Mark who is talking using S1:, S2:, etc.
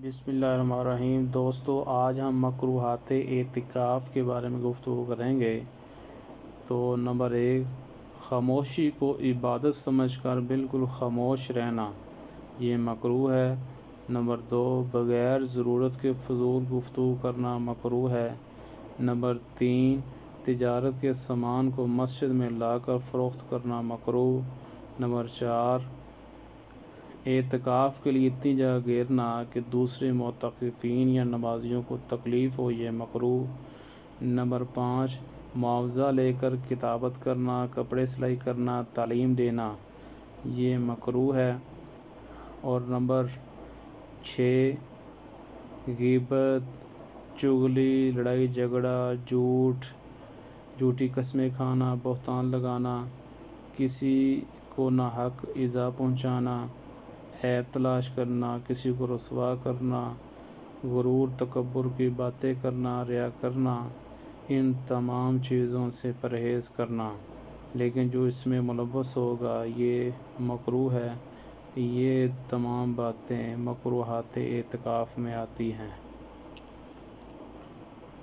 S1: بسم اللہ الرحمن الرحیم۔ دوستو، آج ہم مکروہات اعتکاف کے بارے میں گفتگو کریں گے۔ تو نمبر 1، خاموشی کو عبادت سمجھ کر بالکل خاموش رہنا، یہ مکروہ ہے۔ نمبر 2، بغیر ضرورت کے فضول گفتگو کرنا مکروہ ہے۔ نمبر 3، تجارت کے سامان کو مسجد میں لا کر فروخت کرنا مکروہ۔ نمبر 4، اعتکاف کے لیے اتنی جگہ گھیرنا کہ دوسرے معتکفین یا نمازیوں کو تکلیف ہو، یہ مکروہ۔ نمبر 5، معاوضہ لے کر کتابت کرنا، کپڑے سلائی کرنا، تعلیم دینا، یہ مکروہ ہے۔ اور نمبر 6، غیبت، چغلی، لڑائی جھگڑا، جھوٹی قسمیں کھانا، بہتان لگانا، کسی کو ناحق ایذا پہنچانا، عیب تلاش کرنا، کسی کو رسوا کرنا، غرور تکبر کی باتیں کرنا، ریا کرنا، ان تمام چیزوں سے پرہیز کرنا۔ لیکن جو اس میں ملوث ہوگا یہ مکروہ ہے۔ یہ تمام باتیں مکروہات اعتکاف میں آتی ہیں۔